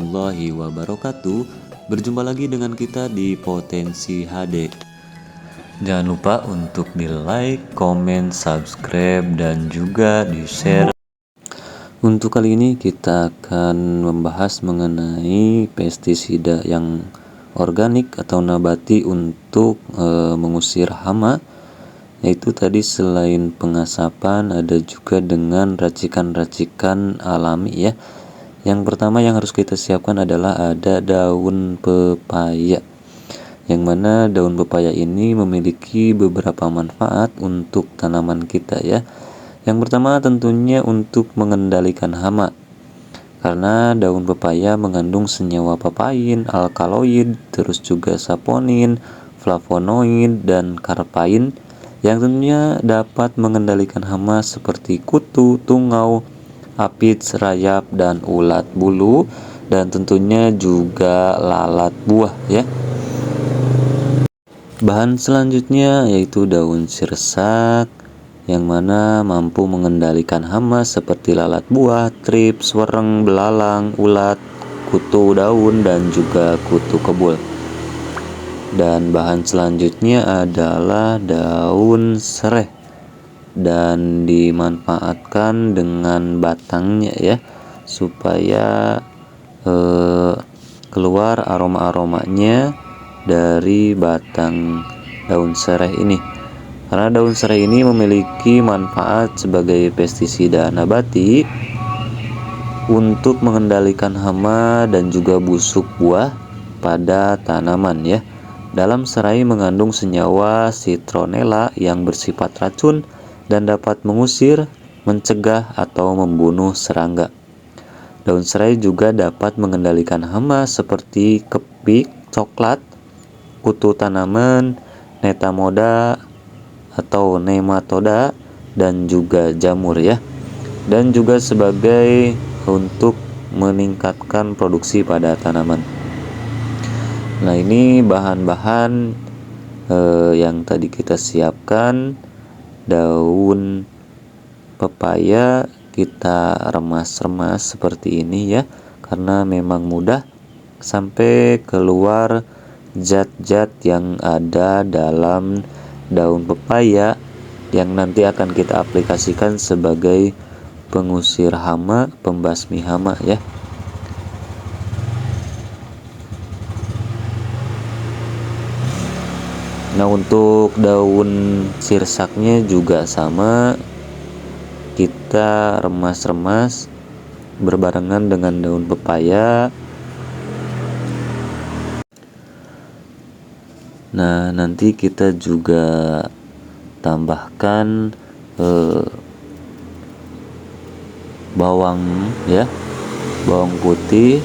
warahmatullahi wabarakatuh. Berjumpa lagi dengan kita di Potensi HD. Jangan lupa untuk di like, komen, subscribe, dan juga di share. Untuk kali ini kita akan membahas mengenai pestisida yang organik atau nabati untuk mengusir hama. Yaitu tadi selain pengasapan ada juga dengan racikan-racikan alami ya. Yang pertama yang harus kita siapkan adalah ada daun pepaya. Yang mana daun pepaya ini memiliki beberapa manfaat untuk tanaman kita ya. Yang pertama tentunya untuk mengendalikan hama. Karena daun pepaya mengandung senyawa papain, alkaloid, terus juga saponin, flavonoid, dan karpain yang tentunya dapat mengendalikan hama seperti kutu, tungau, apits, rayap, dan ulat bulu, dan tentunya juga lalat buah ya. Bahan selanjutnya yaitu daun sirsak yang mana mampu mengendalikan hama seperti lalat buah, trips, wereng, belalang, ulat, kutu daun, dan juga kutu kebul. Dan bahan selanjutnya adalah daun sereh dan dimanfaatkan dengan batangnya ya supaya keluar aroma-aromanya dari batang daun sereh ini. Karena daun sereh ini memiliki manfaat sebagai pestisida nabati untuk mengendalikan hama dan juga busuk buah pada tanaman ya. Dalam serai mengandung senyawa citronella yang bersifat racun dan dapat mengusir, mencegah, atau membunuh serangga. Daun serai juga dapat mengendalikan hama seperti kepik, coklat, kutu tanaman, netamoda atau nematoda, dan juga jamur ya. Dan juga sebagai untuk meningkatkan produksi pada tanaman. Nah ini bahan-bahan yang tadi kita siapkan. Daun pepaya kita remas-remas seperti ini ya, karena memang mudah sampai keluar zat-zat yang ada dalam daun pepaya yang nanti akan kita aplikasikan sebagai pengusir hama, pembasmi hama ya. Nah untuk daun sirsaknya juga sama, kita remas-remas berbarengan dengan daun pepaya. Nah nanti kita juga tambahkan bawang ya, bawang putih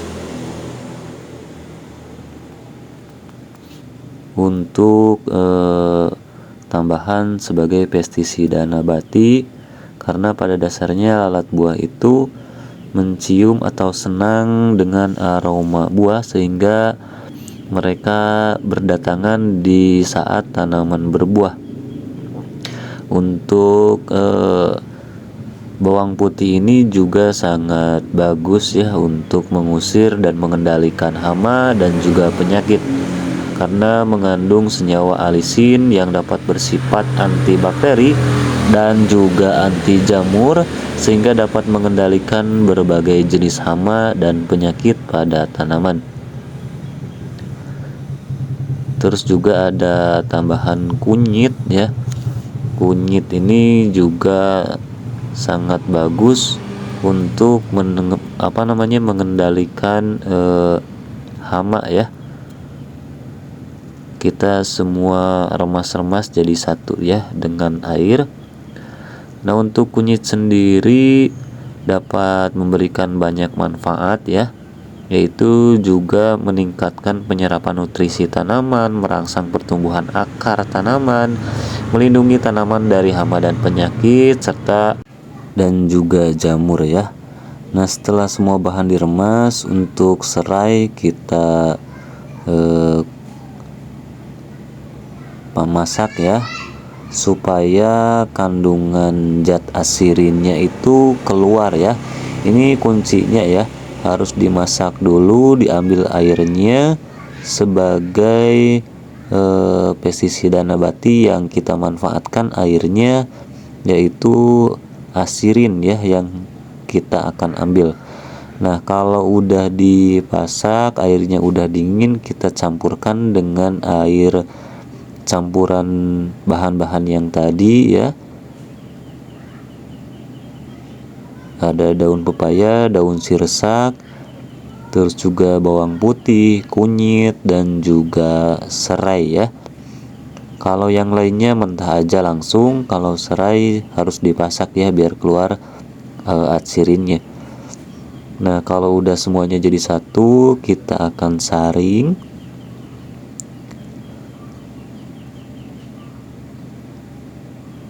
untuk tambahan sebagai pestisida nabati. Karena pada dasarnya lalat buah itu mencium atau senang dengan aroma buah sehingga mereka berdatangan di saat tanaman berbuah. Untuk bawang putih ini juga sangat bagus ya untuk mengusir dan mengendalikan hama dan juga penyakit, karena mengandung senyawa alisin yang dapat bersifat antibakteri dan juga anti jamur sehingga dapat mengendalikan berbagai jenis hama dan penyakit pada tanaman. Terus juga ada tambahan kunyit ya. Kunyit ini juga sangat bagus untuk mengendalikan hama ya. Kita semua remas-remas jadi satu ya dengan air. Nah untuk kunyit sendiri dapat memberikan banyak manfaat ya, yaitu juga meningkatkan penyerapan nutrisi tanaman, merangsang pertumbuhan akar tanaman, melindungi tanaman dari hama dan penyakit, serta dan juga jamur ya. Nah setelah semua bahan diremas, untuk serai kita memasak ya supaya kandungan zat asirinnya itu keluar ya. Ini kuncinya ya. harus dimasak dulu, diambil airnya sebagai pestisida nabati yang kita manfaatkan airnya, yaitu asirin ya yang kita akan ambil. Nah, kalau udah dipasak, airnya udah dingin, kita campurkan dengan air campuran bahan-bahan yang tadi ya. Ada daun pepaya, daun sirsak, terus juga bawang putih, kunyit, dan juga serai ya. Kalau yang lainnya mentah aja langsung, kalau serai harus dipasak ya biar keluar asirinnya. Nah, kalau udah semuanya jadi satu, kita akan saring.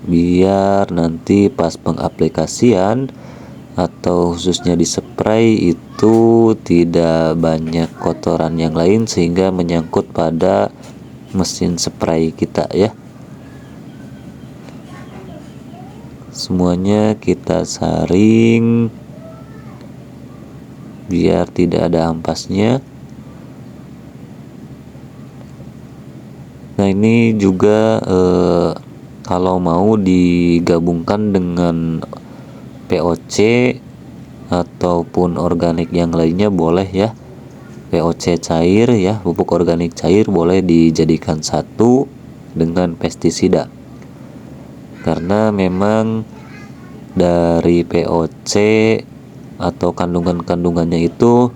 Biar nanti pas pengaplikasian atau khususnya di spray itu tidak banyak kotoran yang lain sehingga menyangkut pada mesin spray kita ya. Semuanya kita saring biar tidak ada ampasnya. Nah, ini juga kalau mau digabungkan dengan POC ataupun organik yang lainnya boleh ya. POC cair ya, pupuk organik cair boleh dijadikan satu dengan pestisida. Karena memang dari POC atau kandungan-kandungannya itu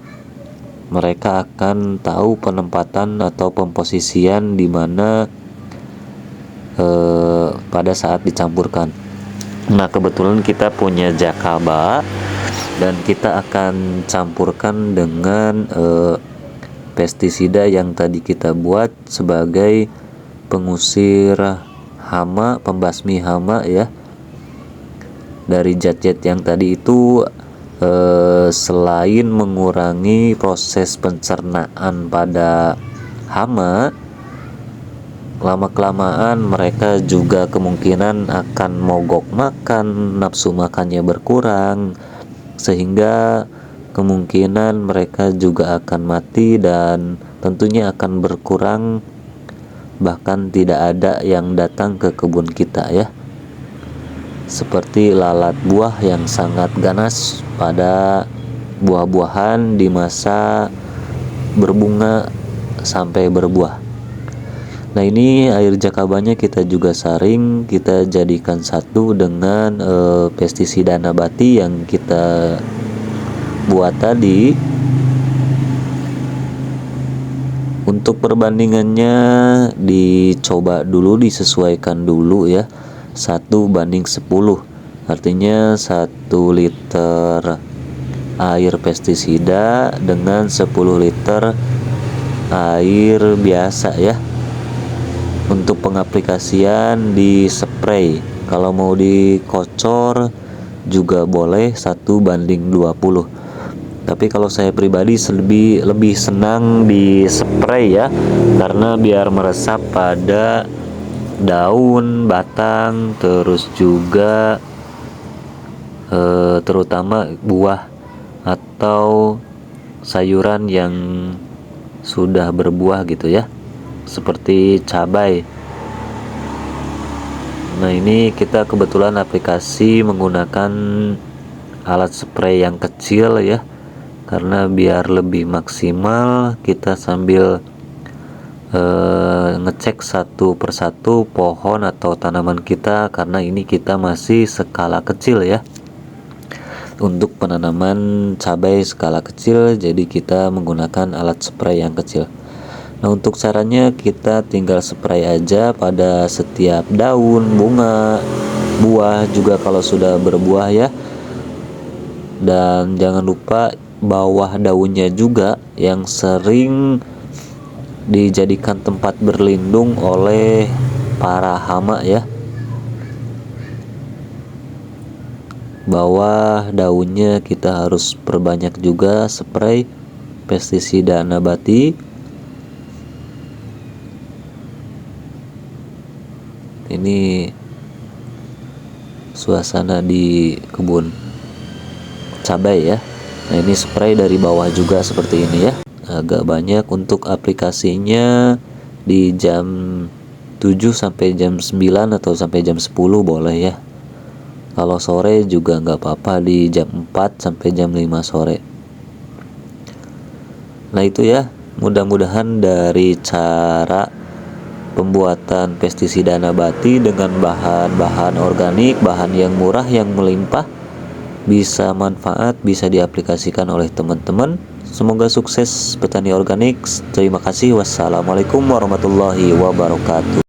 mereka akan tahu penempatan atau pemposisian di mana pada saat dicampurkan. Nah, kebetulan kita punya jakaba dan kita akan campurkan dengan pestisida yang tadi kita buat sebagai pengusir hama, pembasmi hama ya. Dari zat-zat yang tadi itu selain mengurangi proses pencernaan pada hama, lama-kelamaan mereka juga kemungkinan akan mogok makan, nafsu makannya berkurang, sehingga kemungkinan mereka juga akan mati dan tentunya akan berkurang, bahkan tidak ada yang datang ke kebun kita ya. Seperti lalat buah yang sangat ganas pada buah-buahan di masa berbunga sampai berbuah. Nah, ini air jakabanya kita juga saring, kita jadikan satu dengan pestisida nabati yang kita buat tadi. Untuk perbandingannya dicoba dulu, disesuaikan dulu ya, 1:10. Artinya 1 liter air pestisida dengan 10 liter air biasa ya. Untuk pengaplikasian di spray, kalau mau dikocor juga boleh 1:20. Tapi kalau saya pribadi lebih senang di spray ya, karena biar meresap pada daun, batang, terus juga terutama buah atau sayuran yang sudah berbuah gitu ya, seperti cabai. Nah, ini kita kebetulan aplikasi menggunakan alat spray yang kecil ya, karena biar lebih maksimal kita sambil ngecek satu persatu pohon atau tanaman kita, karena ini kita masih skala kecil ya, untuk penanaman cabai skala kecil, jadi kita menggunakan alat spray yang kecil. Nah, untuk caranya kita tinggal spray aja pada setiap daun, bunga, buah juga kalau sudah berbuah ya. Dan jangan lupa bawah daunnya juga yang sering dijadikan tempat berlindung oleh para hama ya. Bawah daunnya kita harus perbanyak juga spray pestisida nabati. Ini suasana di kebun cabai ya. Nah, ini spray dari bawah juga seperti ini ya. Agak banyak. Untuk aplikasinya di jam 7 sampai jam 9 atau sampai jam 10 boleh ya. Kalau sore juga nggak apa-apa di jam 4 sampai jam 5 sore. Nah itu ya, mudah-mudahan dari cara pembuatan pestisida nabati dengan bahan-bahan organik, bahan yang murah, yang melimpah, bisa manfaat, bisa diaplikasikan oleh teman-teman. Semoga sukses petani organik. Terima kasih. Wassalamualaikum warahmatullahi wabarakatuh.